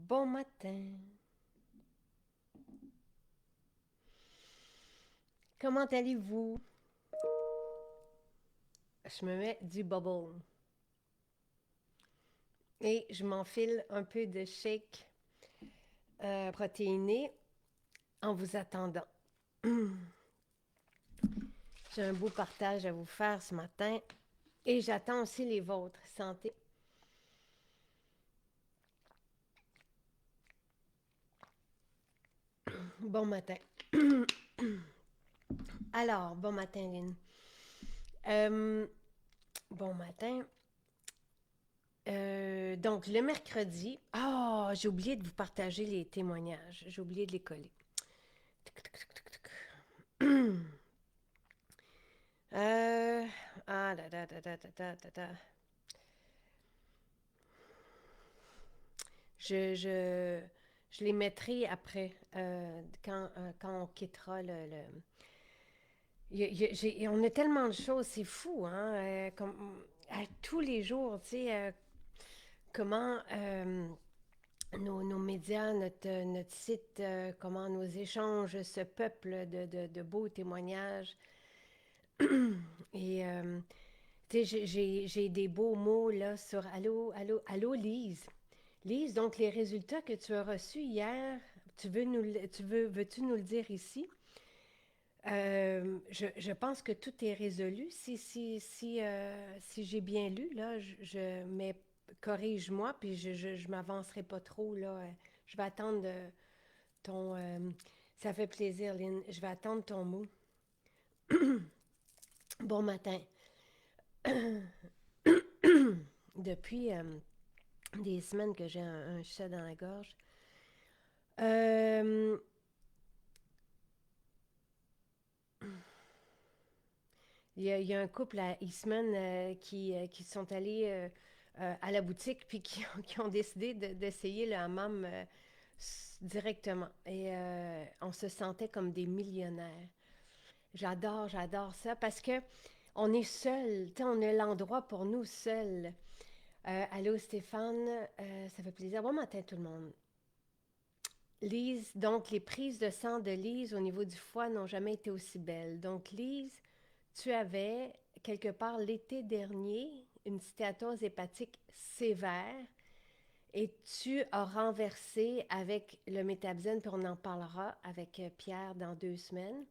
Bon matin. Comment allez-vous? Je me mets du bubble et je m'enfile un peu de shake protéiné en vous attendant. J'ai un beau partage à vous faire ce matin et j'attends aussi les vôtres. Santé. Bon matin. Alors, bon matin, Lynn. Euh, bon matin. Donc, le mercredi. Ah, j'ai oublié de vous partager les témoignages. J'ai oublié de les coller. Euh, ah, da, da, da, da, da, da, da, da. Je, je, je les mettrai après, quand on quittera on a tellement de choses, c'est fou, hein? Comme, à tous les jours, tu sais, comment nos médias, notre site, comment nos échanges se peuplent de beaux témoignages. Et tu sais, j'ai des beaux mots là sur Allô, allô, allô, Lise. Lise, donc les résultats que tu as reçus hier, veux-tu nous le dire ici? Je pense que tout est résolu. Si j'ai bien lu, là, mais corrige-moi, puis je m'avancerai pas trop, là. Je vais attendre ton... ça fait plaisir, Lynn. Je vais attendre ton mot. Bon matin. Depuis des semaines que j'ai un chat dans la gorge. Euh, il y a un couple à Eastman qui sont allés à la boutique puis qui ont décidé d'essayer le hammam directement. Et on se sentait comme des millionnaires. J'adore ça parce que on est seul, on a l'endroit pour nous seuls. Allô Stéphane, ça fait plaisir. Bon matin tout le monde. Lise, donc les prises de sang de Lise au niveau du foie n'ont jamais été aussi belles. Donc Lise, tu avais quelque part l'été dernier une stéatose hépatique sévère et tu as renversé avec le métabzène, puis on en parlera avec Pierre dans 2 semaines.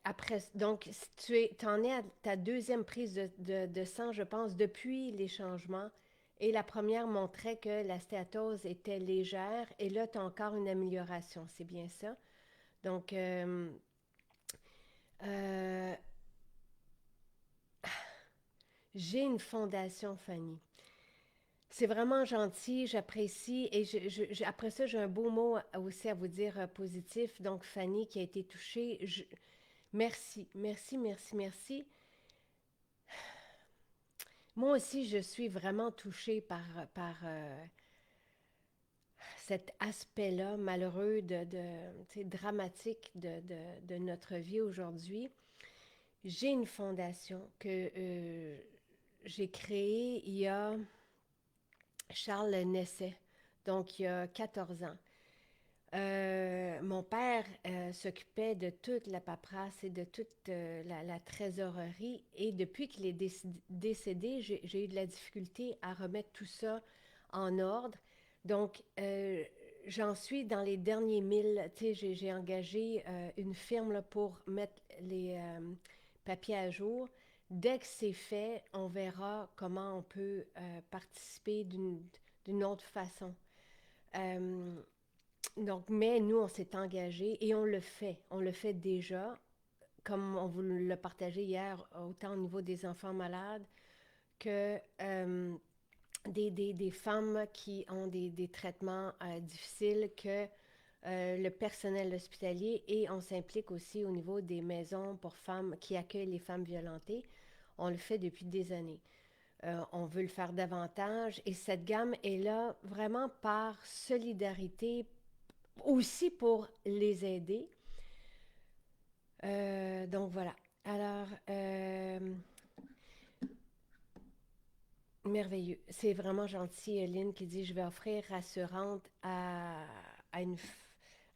Après, donc, si en es à ta deuxième prise de sang, je pense, depuis les changements. Et la première montrait que la stéatose était légère. Et là, tu as encore une amélioration. C'est bien ça. Donc, euh, j'ai une fondation, Fanny. C'est vraiment gentil, j'apprécie. Et après ça, j'ai un beau mot aussi à vous dire positif. Donc, Fanny qui a été touchée, merci, merci, merci, merci. Moi aussi, je suis vraiment touchée par cet aspect-là malheureux, tu sais, dramatique de notre vie aujourd'hui. J'ai une fondation que j'ai créée il y a Charles naissait, donc il y a 14 ans. Mon père s'occupait de toute la paperasse et de toute la trésorerie. Et depuis qu'il est décédé, j'ai eu de la difficulté à remettre tout ça en ordre. Donc, j'en suis dans les derniers milles. Tu sais, j'ai engagé une firme là, pour mettre les papiers à jour. Dès que c'est fait, on verra comment on peut participer d'une autre façon. Euh, donc, mais nous, on s'est engagé et on le fait. On le fait déjà, comme on vous l'a partagé hier, autant au niveau des enfants malades que des femmes qui ont des traitements difficiles, que le personnel hospitalier, et on s'implique aussi au niveau des maisons pour femmes qui accueillent les femmes violentées. On le fait depuis des années. On veut le faire davantage et cette gamme est là vraiment par solidarité, aussi pour les aider. Donc voilà. Alors, Merveilleux. C'est vraiment gentil, Lynn, qui dit, je vais offrir rassurante à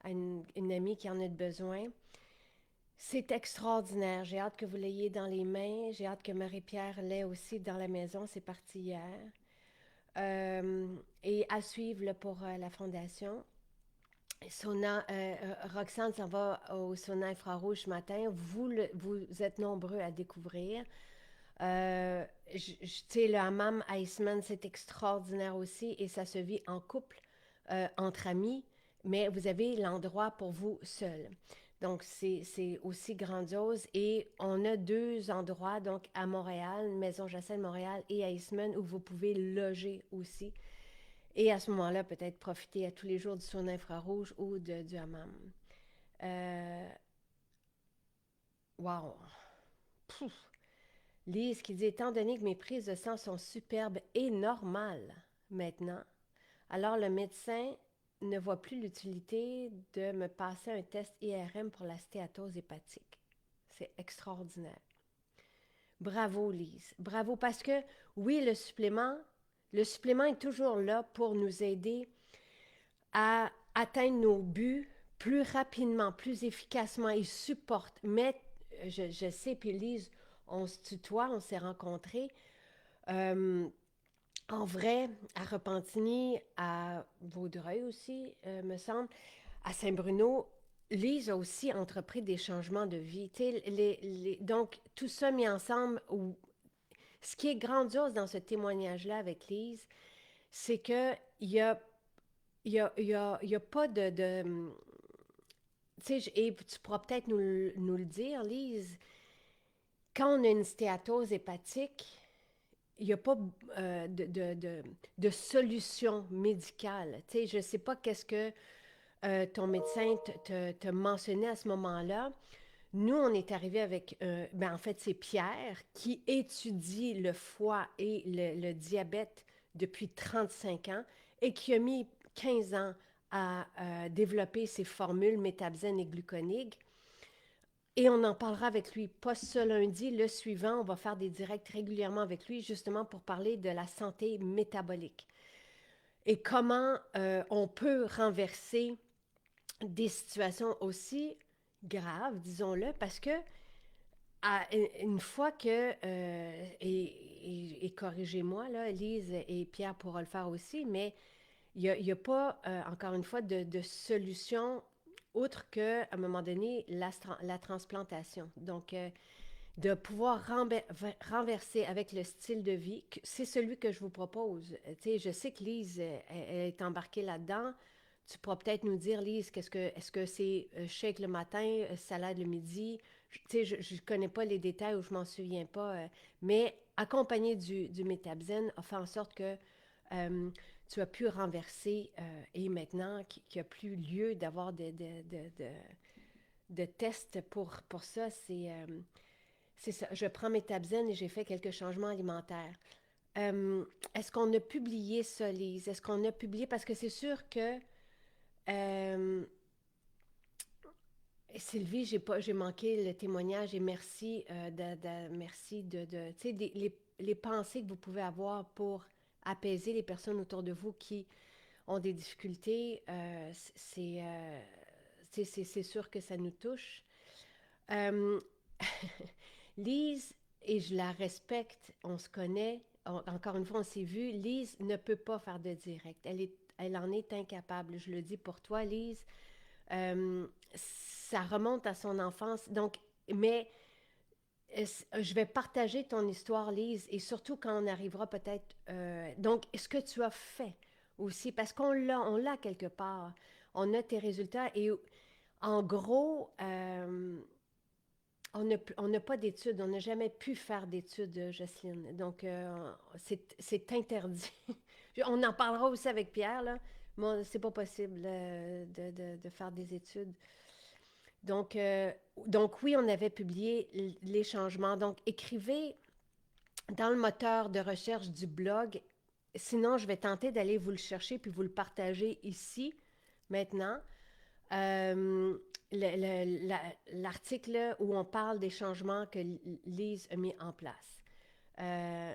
une amie qui en a besoin. C'est extraordinaire. J'ai hâte que vous l'ayez dans les mains. J'ai hâte que Marie-Pierre l'ait aussi dans la maison. C'est parti hier. Euh, et à suivre là, pour la fondation. Roxane s'en va au sauna infrarouge ce matin. Vous êtes nombreux à découvrir. Tu sais, le hammam Iceman, c'est extraordinaire aussi et ça se vit en couple, entre amis, mais vous avez l'endroit pour vous seul. Donc, c'est aussi grandiose. Et on a deux endroits, donc à Montréal, Maison Jacinthe Montréal et à Iceman, où vous pouvez loger aussi. Et à ce moment-là, peut-être profiter à tous les jours du sauna infrarouge ou du hammam. Euh, wow! Pouf. Lise qui dit, étant donné que mes prises de sang sont superbes et normales maintenant, alors le médecin ne voit plus l'utilité de me passer un test IRM pour la stéatose hépatique. C'est extraordinaire. Bravo, Lise. Bravo, parce que oui, le supplément est toujours là pour nous aider à atteindre nos buts plus rapidement, plus efficacement. Il supporte. Mais je sais, puis Lise, on se tutoie, on s'est rencontrés. Euh, En vrai, à Repentigny, à Vaudreuil aussi, me semble, à Saint-Bruno, Lise a aussi entrepris des changements de vie. Donc, tout ça mis ensemble, ce qui est grandiose dans ce témoignage-là avec Lise, c'est qu'il y a, y a pas tu sais, et tu pourras peut-être nous le dire, Lise, quand on a une stéatose hépatique, il n'y a pas de solution médicale. Tu sais, je ne sais pas qu'est-ce que ton médecin te mentionnait à ce moment-là. Nous, on est arrivé avec, en fait, c'est Pierre qui étudie le foie et le diabète depuis 35 ans et qui a mis 15 ans à développer ses formules métabzène et gluconig. Et on en parlera avec lui, pas ce lundi, le suivant, on va faire des directs régulièrement avec lui, justement pour parler de la santé métabolique et comment on peut renverser des situations aussi graves, disons-le, parce que une fois que, et corrigez-moi, là, Lise et Pierre pourront le faire aussi, mais il y a pas, encore une fois, de solution autre qu'à un moment donné, la transplantation. Donc, de pouvoir renverser avec le style de vie, c'est celui que je vous propose. Tu sais, je sais que Lise, elle est embarquée là-dedans. Tu pourras peut-être nous dire, Lise, est-ce que c'est shake le matin, salade le midi? Tu sais, je ne connais pas les détails ou je m'en souviens pas, mais accompagné du métabzen a fait en sorte que euh, tu as pu renverser et maintenant qu'il n'y a plus lieu d'avoir de tests pour ça, c'est ça. Je prends mes Tabzen et j'ai fait quelques changements alimentaires. Est-ce qu'on a publié ça, Lise? Est-ce qu'on a publié? Parce que c'est sûr que euh, Sylvie, j'ai manqué le témoignage et merci merci tu sais, les pensées que vous pouvez avoir pour apaiser les personnes autour de vous qui ont des difficultés. C'est sûr que ça nous touche. Euh, Lise, et je la respecte, on se connaît, encore une fois, on s'est vu, Lise ne peut pas faire de direct. Elle en est incapable. Je le dis pour toi, Lise. Ça remonte à son enfance. Donc, mais je vais partager ton histoire, Lise, et surtout quand on arrivera peut-être. Donc, ce que tu as fait aussi, parce on l'a quelque part. On a tes résultats et en gros, on n'a pas d'études, on n'a jamais pu faire d'études, Jocelyne. Donc, c'est interdit. On en parlera aussi avec Pierre, là. Moi, c'est pas possible de faire des études. Donc, donc, oui, on avait publié les changements. Donc, écrivez dans le moteur de recherche du blog. Sinon, je vais tenter d'aller vous le chercher puis vous le partager ici, maintenant. Euh, L'article où on parle des changements que Lise a mis en place. Euh,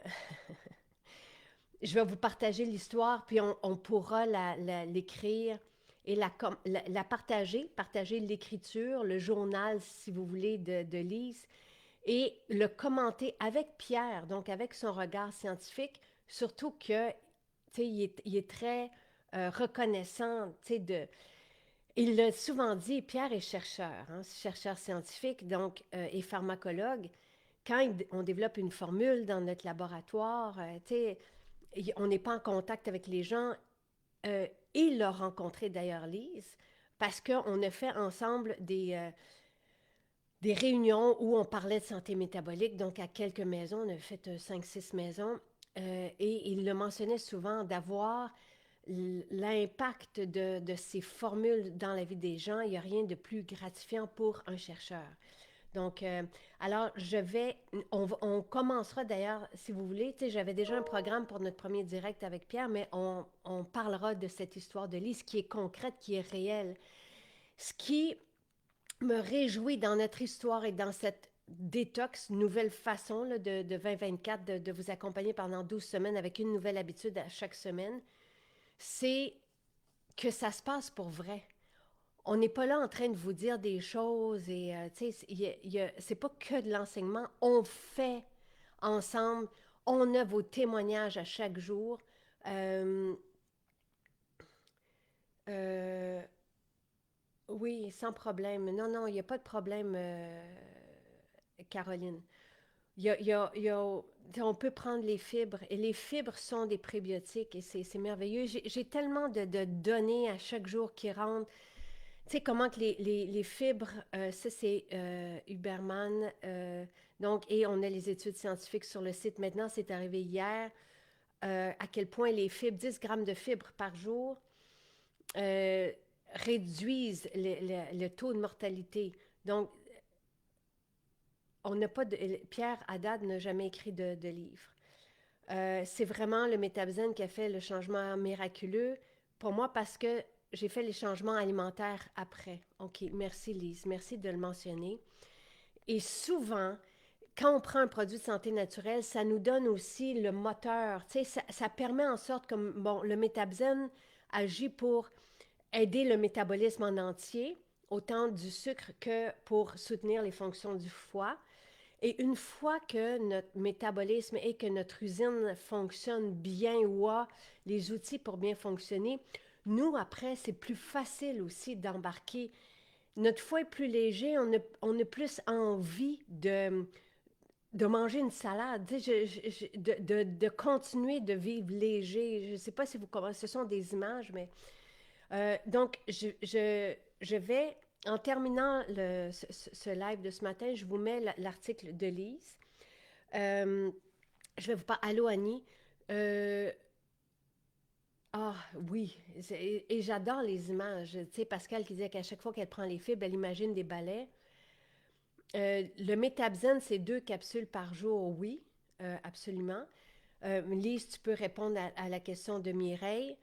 Je vais vous partager l'histoire, puis on pourra l'écrire et la partager, partager l'écriture, le journal, si vous voulez, de Lise, et le commenter avec Pierre, donc avec son regard scientifique, surtout que, tu sais, il est très reconnaissant, tu sais, il l'a souvent dit, Pierre est chercheur, hein, chercheur scientifique, donc, et pharmacologue. Quand on développe une formule dans notre laboratoire, tu sais, on n'est pas en contact avec les gens. Il a rencontré d'ailleurs Lise parce qu'on a fait ensemble des réunions où on parlait de santé métabolique, donc à quelques maisons, on a fait 5-6 maisons, et il le mentionnait souvent d'avoir l'impact de ces formules dans la vie des gens. Il n'y a rien de plus gratifiant pour un chercheur. Donc, alors, on commencera d'ailleurs, si vous voulez, tu sais, j'avais déjà un programme pour notre premier direct avec Pierre, mais on parlera de cette histoire de Lise qui est concrète, qui est réelle. Ce qui me réjouit dans notre histoire et dans cette détox, nouvelle façon là, de 2024 de vous accompagner pendant 12 semaines avec une nouvelle habitude à chaque semaine, c'est que ça se passe pour vrai. On n'est pas là en train de vous dire des choses et, tu sais, c'est pas que de l'enseignement. On fait ensemble. On a vos témoignages à chaque jour. Euh, euh, oui, sans problème. Non, non, il n'y a pas de problème, Caroline. On peut prendre les fibres et les fibres sont des prébiotiques et c'est merveilleux. J'ai tellement de données à chaque jour qui rentrent. Tu sais, comment que les fibres, ça c'est Huberman, donc, et on a les études scientifiques sur le site maintenant, c'est arrivé hier, à quel point les fibres, 10 grammes de fibres par jour, euh, réduisent le taux de mortalité. Donc, on n'a pas de, Pierre Haddad n'a jamais écrit de livre. C'est vraiment le métabzen qui a fait le changement miraculeux pour moi parce que j'ai fait les changements alimentaires après. OK, merci Lise, merci de le mentionner. Et souvent, quand on prend un produit de santé naturelle, ça nous donne aussi le moteur. Tu sais, ça permet en sorte que, bon, le métabzen agit pour aider le métabolisme en entier, autant du sucre que pour soutenir les fonctions du foie. Et une fois que notre métabolisme et que notre usine fonctionne bien ou a les outils pour bien fonctionner, nous, après, c'est plus facile aussi d'embarquer. Notre foie est plus léger, on a plus envie de manger une salade, de continuer de vivre léger. Je ne sais pas si vous comprenez, ce sont des images, mais donc, je vais, en terminant ce live de ce matin, je vous mets l'article de Lise. Euh, je vais vous parler. Allô, Annie. Euh, ah, oui. Et j'adore les images. Tu sais, Pascal qui disait qu'à chaque fois qu'elle prend les fibres, elle imagine des balais. Le Métabzen, c'est 2 capsules par jour, oui, absolument. Lise, tu peux répondre à la question de Mireille.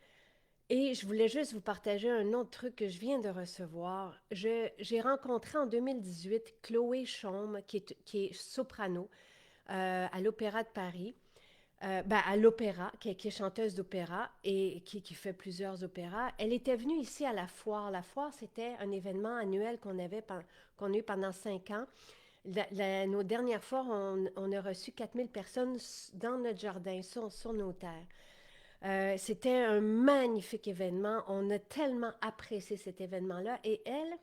Et je voulais juste vous partager un autre truc que je viens de recevoir. J'ai rencontré en 2018 Chloé Chaume, qui est soprano à l'Opéra de Paris. Ben, à l'opéra, qui est chanteuse d'opéra et qui fait plusieurs opéras. Elle était venue ici à la foire. La foire, c'était un événement annuel qu'on a eu pendant 5 ans. Nos dernières foires, on a reçu 4000 personnes dans notre jardin, sur nos terres. C'était un magnifique événement. On a tellement apprécié cet événement-là. Et elle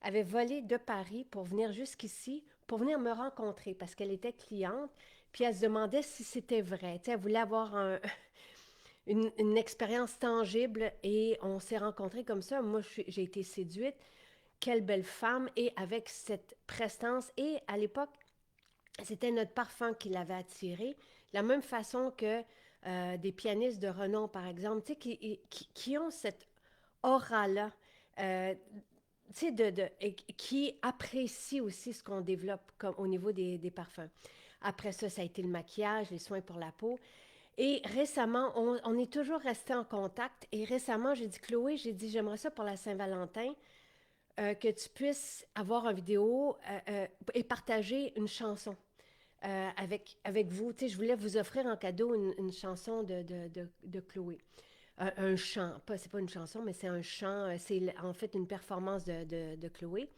avait volé de Paris pour venir jusqu'ici, pour venir me rencontrer parce qu'elle était cliente. Puis elle se demandait si c'était vrai. Tu sais, elle voulait avoir une expérience tangible et on s'est rencontrés comme ça. Moi, j'ai été séduite. Quelle belle femme et avec cette prestance. Et à l'époque, c'était notre parfum qui l'avait attirée. De la même façon que des pianistes de renom, par exemple, tu sais, qui ont cette aura-là, tu sais, qui apprécient aussi ce qu'on développe comme, au niveau des parfums. Après ça, ça a été le maquillage, les soins pour la peau. Et récemment, on est toujours resté en contact. Et récemment, j'ai dit, Chloé, j'ai dit, j'aimerais ça pour la Saint-Valentin, que tu puisses avoir une vidéo et partager une chanson. avec vous. Tu sais, je voulais vous offrir en cadeau une chanson de Chloé. Un chant, pas, c'est pas une chanson, mais c'est un chant, c'est en fait une performance de Chloé.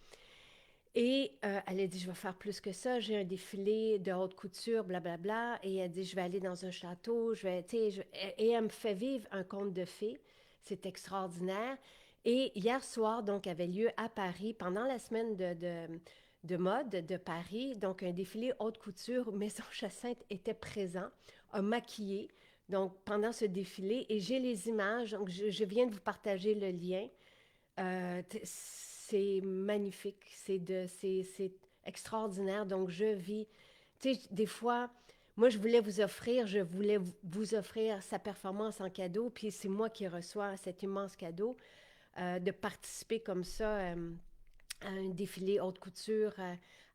Et elle a dit, je vais faire plus que ça, j'ai un défilé de haute couture, blablabla. Et elle dit, je vais aller dans un château, je vais, tu sais, et elle me fait vivre un conte de fées. C'est extraordinaire. Et hier soir, donc, avait lieu à Paris, pendant la semaine de mode de Paris, donc un défilé haute couture. Maison Jacinthe était présent, a maquillé, donc, pendant ce défilé. Et j'ai les images, donc je viens de vous partager le lien. C'est magnifique, c'est extraordinaire. Donc, je vis. Tu sais, des fois, moi, je voulais vous offrir sa performance en cadeau, puis c'est moi qui reçois cet immense cadeau de participer comme ça à un défilé haute couture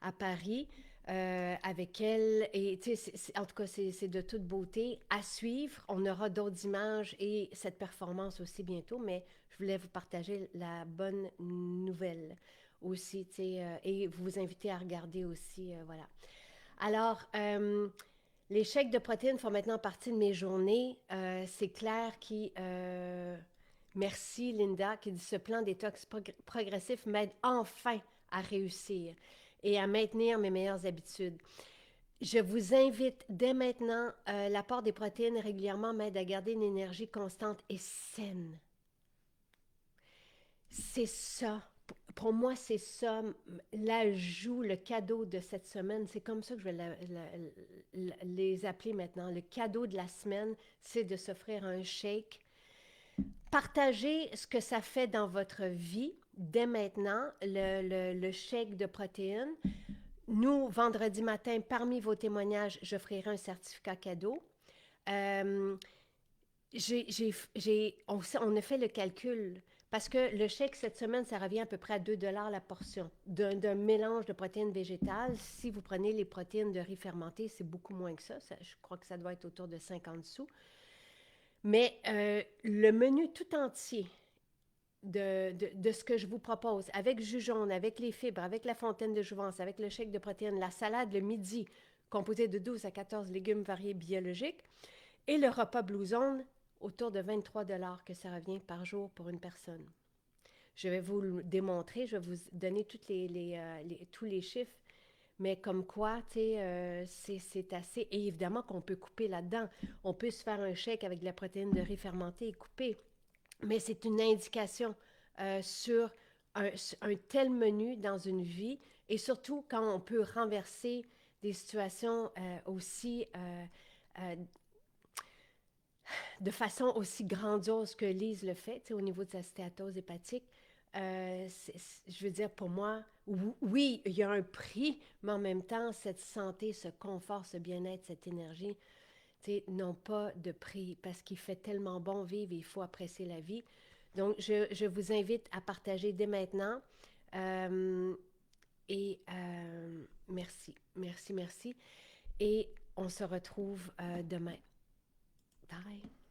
à Paris avec elle. Et tu sais, en tout cas, c'est de toute beauté. À suivre, on aura d'autres images et cette performance aussi bientôt, mais je voulais vous partager la bonne nouvelle aussi, tu sais, et vous inviter à regarder aussi, voilà. Alors, les chèques de protéines font maintenant partie de mes journées. C'est Claire qui... merci Linda qui dit ce plan détox progressif m'aide enfin à réussir et à maintenir mes meilleures habitudes. Je vous invite dès maintenant, l'apport des protéines régulièrement m'aide à garder une énergie constante et saine. C'est ça. Pour moi, c'est ça, l'ajout, le cadeau de cette semaine. C'est comme ça que je vais les appeler maintenant. Le cadeau de la semaine, c'est de s'offrir un shake. Partagez ce que ça fait dans votre vie dès maintenant, le shake de protéines. Nous, vendredi matin, parmi vos témoignages, j'offrirai un certificat cadeau. Euh, on a fait le calcul parce que le chèque cette semaine, ça revient à peu près à 2 $ la portion d'un mélange de protéines végétales. Si vous prenez les protéines de riz fermenté, c'est beaucoup moins que ça. Je crois que ça doit être autour de 50 sous. Mais le menu tout entier de ce que je vous propose, avec jus jaune, avec les fibres, avec la fontaine de jouvence, avec le chèque de protéines, la salade le midi, composée de 12 à 14 légumes variés biologiques, et le repas Blue Zone, autour de 23 $ que ça revient par jour pour une personne. Je vais vous le démontrer, je vais vous donner tous les chiffres, mais comme quoi, tu sais, c'est assez... Et évidemment qu'on peut couper là-dedans. On peut se faire un shake avec de la protéine de riz fermentée et couper. Mais c'est une indication sur un tel menu dans une vie et surtout quand on peut renverser des situations aussi de façon aussi grandiose que Lise le fait, au niveau de sa stéatose hépatique. Je veux dire, pour moi, oui, il y a un prix, mais en même temps, cette santé, ce confort, ce bien-être, cette énergie, n'ont pas de prix parce qu'il fait tellement bon vivre et il faut apprécier la vie. Donc, je vous invite à partager dès maintenant. Euh, et merci, merci, merci. Et on se retrouve demain. Bye.